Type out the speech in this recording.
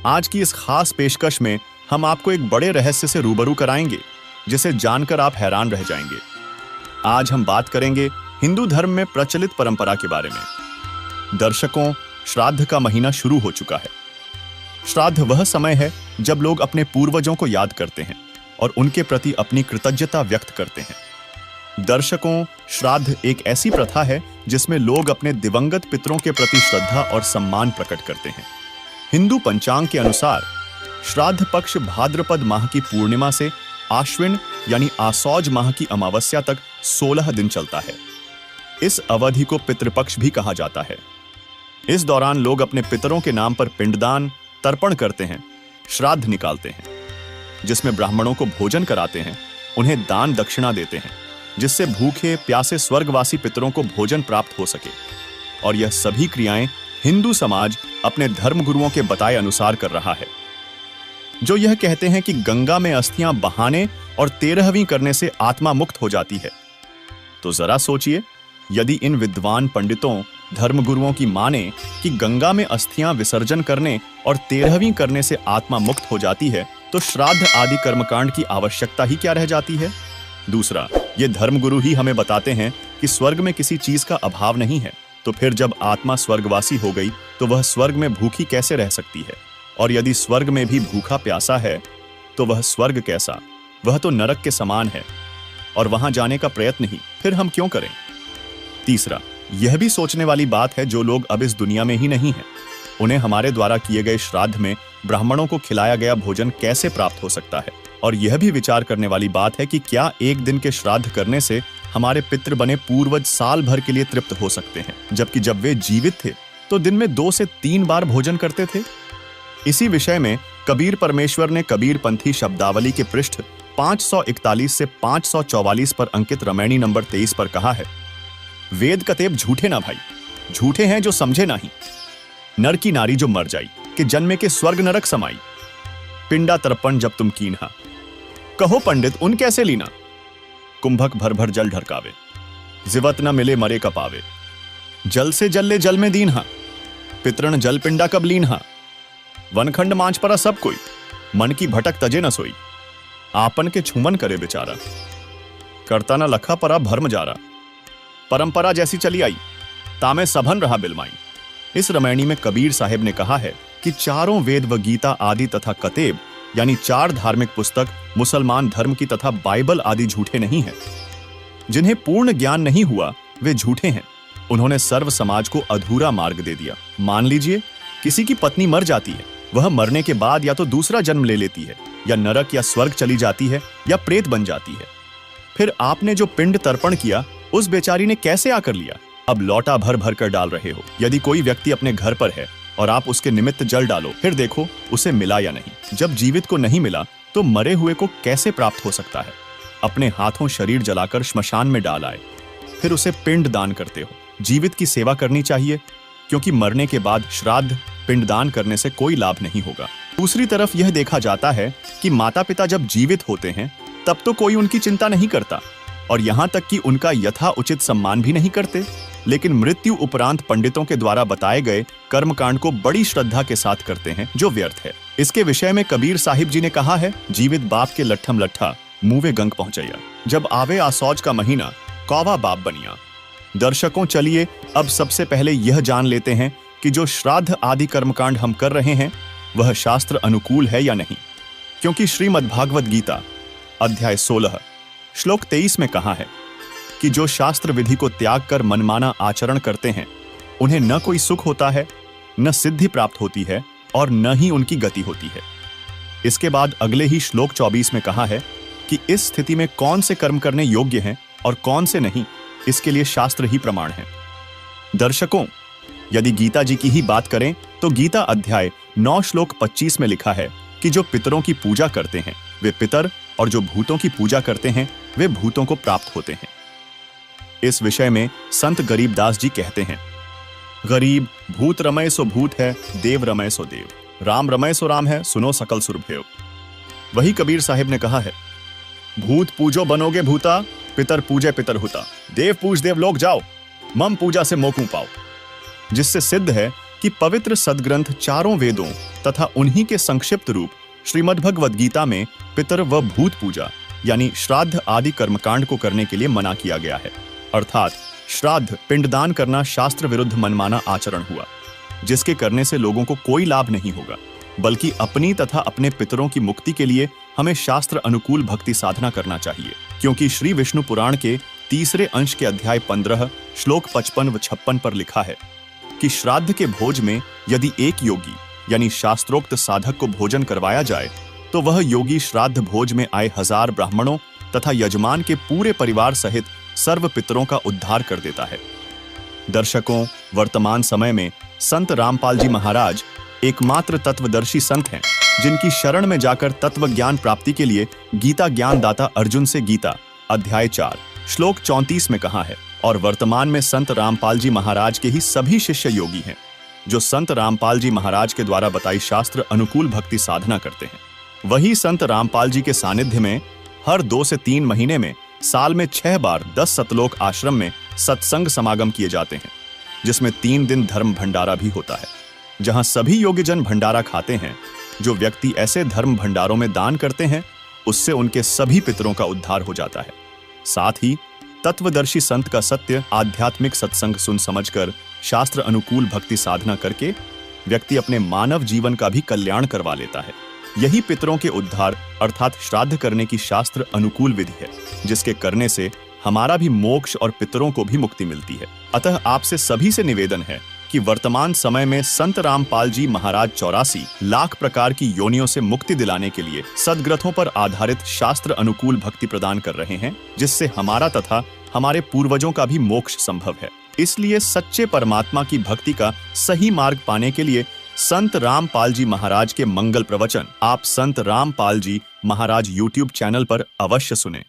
आज की इस खास पेशकश में हम आपको एक बड़े रहस्य से रूबरू कराएंगे जिसे जानकर आप हैरान रह जाएंगे। आज हम बात करेंगे हिंदू धर्म में प्रचलित परंपरा के बारे में। दर्शकों, श्राद्ध का महीना शुरू हो चुका है। श्राद्ध वह समय है जब लोग अपने पूर्वजों को याद करते हैं और उनके प्रति अपनी कृतज्ञता व्यक्त करते हैं। दर्शकों, श्राद्ध एक ऐसी प्रथा है जिसमें लोग अपने दिवंगत पितरों के प्रति श्रद्धा और सम्मान प्रकट करते हैं। हिंदू पंचांग के अनुसार श्राद्ध पक्ष भाद्रपद माह की पूर्णिमा से आश्विन यानी आसौज माह की अमावस्या तक 16 दिन चलता है। इस अवधि को पितृपक्ष भी कहा जाता है। इस दौरान लोग अपने पितरों के नाम पर पिंडदान, तर्पण करते हैं, श्राद्ध निकालते हैं, जिसमें ब्राह्मणों को भोजन कराते हैं, उन्हें दान दक्षिणा देते हैं, जिससे भूखे प्यासे स्वर्गवासी पितरों को भोजन प्राप्त हो सके। और यह सभी क्रियाएं हिंदू समाज अपने धर्मगुरुओं के बताए अनुसार कर रहा है, जो यह कहते हैं कि गंगा में अस्थियां बहाने और 13वीं करने से आत्मा मुक्त हो जाती है। तो जरा सोचिए, यदि इन विद्वान पंडितों, धर्मगुरुओं की माने कि गंगा में अस्थियां विसर्जन करने और 13वीं करने से आत्मा मुक्त हो जाती है, तो श्राद्ध आदि कर्मकांड की आवश्यकता ही क्या रह जाती है। दूसरा, ये धर्मगुरु ही हमें बताते हैं कि स्वर्ग में किसी चीज का अभाव नहीं है, तो फिर जब आत्मा स्वर्गवासी हो गई तो वह स्वर्ग में भूखी कैसे रह सकती है। और यदि स्वर्ग में भी भूखा प्यासा है तो वह स्वर्ग कैसा, वह तो नरक के समान है और वहां जाने का प्रयत्न ही फिर हम क्यों करें। तीसरा, यह भी सोचने वाली बात है जो लोग अब इस दुनिया में ही नहीं हैं, उन्हें हमारे द्वारा किए गए श्राद्ध में ब्राह्मणों को खिलाया गया भोजन कैसे प्राप्त हो सकता है। और यह भी विचार करने वाली बात है कि क्या एक दिन के श्राद्ध करने से हमारे पितृ बने पूर्वज साल भर के लिए तृप्त हो सकते हैं, जबकि जब वे जीवित थे तो दिन में 2 से 3 बार भोजन करते थे। इसी विषय में कबीर परमेश्वर ने कबीरपंथी शब्दावली के पृष्ठ 541 से 544 पर अंकित रमैनी नंबर 23 पर कहा है, वेद कतेब झूठे ना भाई, झूठे हैं जो समझे नहीं। नर की नारी जो मर जाई, कि जन्मे के स्वर्ग नरक समाई। पिंडा तर्पण जब तुम कीन्हा, कहो पंडित उन कैसे लीना। कुंभक भर भर जल ढरकावे, जिवत न मिले मरे कपावे। जल से जल ले जल में दीन्हा, पितरण जल पिंडा कब लीन्हा। वनखंड मांझ परा सब कोई, मन की भटक तजे न सोई। आपन के छुमन करे बेचारा, करता न लखा परा भर्म जारा। परंपरा जैसी चली आई, तामे सभन रहा बिलमाई। इस रामायणी में कबीर साहिब ने कहा है कि चारों वेद व गीता आदि तथा कतेब यानी 4 धार्मिक पुस्तक मुसलमान धर्म की तथा बाइबल आदि झूठे नहीं हैं। जिन्हें पूर्ण ज्ञान नहीं हुआ वे झूठे हैं। उन्होंने सर्व समाज को अधूरा मार्ग दे दिया। मान लीजिए किसी की पत्नी मर जाती है, वह मरने के बाद या तो दूसरा जन्म ले लेती है, या नरक या स्वर्ग चली जाती है, या प्रेत बन जाती है। फिर आपने जो पिंड तर्पण किया उस बेचारी ने कैसे आकर लिया। अब लौटा भर भर कर डाल रहे हो। यदि कोई व्यक्ति अपने घर पर है और आप उसके निमित्त जल डालो, फिर देखो उसे मिला या नहीं। जब जीवित को नहीं मिला तो मरे हुए को कैसे प्राप्त हो सकता है। अपने हाथों शरीर जलाकर श्मशान में डाल आए, फिर उसे पिंड दान करते हो। जीवित की सेवा करनी चाहिए, क्योंकि मरने के बाद श्राद्ध पिंडदान करने से कोई लाभ नहीं होगा। दूसरी तरफ यह देखा जाता है कि माता पिता जब जीवित होते हैं तब तो कोई उनकी चिंता नहीं करता और यहां तक कि उनका यथा उचित सम्मान भी नहीं करते, लेकिन मृत्यु उपरांत पंडितों के द्वारा बताए गए कर्मकांड को बड़ी श्रद्धा के साथ करते हैं, जो व्यर्थ है। इसके विषय में कबीर साहिब जी ने कहा है, जीवित बाप के लट्ठम लट्ठा मुंवे गंग पहुंचैया, जब आवे आसौज का महीना कौवा बाप बनिया। दर्शकों, चलिए अब सबसे पहले यह जान लेते हैं कि जो श्राद्ध आदि कर्मकांड हम कर रहे हैं वह शास्त्र अनुकूल है या नहीं। क्योंकि श्रीमद् भागवत गीता अध्याय 16 श्लोक 23 में कहा है कि जो शास्त्र विधि को त्याग कर मनमाना आचरण करते हैं उन्हें न कोई सुख होता है, न सिद्धि प्राप्त होती है और न ही उनकी गति होती है। इसके बाद अगले ही श्लोक 24 में कहा है कि इस स्थिति में कौन से कर्म करने योग्य हैं और कौन से नहीं, इसके लिए शास्त्र ही प्रमाण है। दर्शकों, यदि गीता जी की ही बात करें तो गीता अध्याय 9 श्लोक 25 में लिखा है कि जो पितरों की पूजा करते हैं वे पितर, और जो भूतों की पूजा करते हैं वे भूतों को प्राप्त होते हैं। इस विषय में संत गरीबदास जी कहते हैं, गरीब भूत रमय सो भूत है, देव रमय सो देव, राम रमय सो राम है, सुनो सकल सुरभेव। वही कबीर साहिब ने कहा है, भूत पूजो बनोगे भूता, पितर पूजे पितर हुता, देव पूज देव लोग जाओ, मम पूजा से मोकू पाओ। जिससे सिद्ध है कि पवित्र सदग्रंथ चारों वेदों तथा उन्हीं के संक्षिप्त रूप श्रीमद् भगवद गीता में पितर व भूत पूजा यानी श्राद्ध आदि कर्मकांड को करने के लिए मना किया गया है। अर्थात श्राद्ध पिंडदान करना शास्त्र विरुद्ध मनमाना आचरण हुआ, जिसके करने से लोगों को कोई लाभ नहीं होगा, बल्कि अपनी तथा अपने पितरों की मुक्ति के लिए हमें शास्त्र अनुकूल भक्ति साधना करना चाहिए। क्योंकि श्री विष्णु पुराण के 3 अंश के अध्याय 15 श्लोक 55 व 56 पर लिखा है कि श्राद्ध के भोज में यदि एक योगी यानी शास्त्रोक्त साधक को भोजन करवाया जाए तो वह योगी श्राद्ध भोज में आए 1000 ब्राह्मणों तथा यजमान के पूरे परिवार सहित सर्व पितरों का उद्धार कर देता है। दर्शकों, वर्तमान समय में संत रामपाल जी महाराज एकमात्र तत्वदर्शी संत हैं जिनकी शरण में जाकर तत्व ज्ञान प्राप्ति के लिए गीता ज्ञान दाता अर्जुन से गीता अध्याय 4 श्लोक 34 में कहा है। और वर्तमान में संत रामपाल जी महाराज के ही सभी शिष्य योगी हैं जो संत रामपाल जी महाराज के द्वारा बताई शास्त्र अनुकूल भक्ति साधना करते हैं। वही संत रामपाल जी के सानिध्य में हर 2 से 3 महीने में साल में 6 बार 10 सतलोक आश्रम में सत्संग समागम किए जाते हैं, जिसमें 3 दिन धर्म भंडारा भी होता है, जहां सभी योग्यजन भंडारा खाते हैं। जो व्यक्ति ऐसे धर्म भंडारों में दान करते हैं उससे उनके सभी पितरों का उद्धार हो जाता है। साथ ही तत्वदर्शी संत का सत्य आध्यात्मिक सत्संग सुन समझकर शास्त्र अनुकूल भक्ति साधना करके व्यक्ति अपने मानव जीवन का भी कल्याण करवा लेता है। यही पितरों के उद्धार अर्थात श्राद्ध करने की शास्त्र अनुकूल विधि है, जिसके करने से हमारा भी मोक्ष और पितरों को भी मुक्ति मिलती है। अतः आपसे सभी से निवेदन है कि वर्तमान समय में संत रामपाल जी महाराज 84 लाख प्रकार की योनियों से मुक्ति दिलाने के लिए सद्ग्रंथों पर आधारित शास्त्र अनुकूल भक्ति प्रदान कर रहे हैं, जिससे हमारा तथा हमारे पूर्वजों का भी मोक्ष संभव है। इसलिए सच्चे परमात्मा की भक्ति का सही मार्ग पाने के लिए संत रामपाल जी महाराज के मंगल प्रवचन आप संत रामपाल जी महाराज YouTube चैनल पर अवश्य सुनें।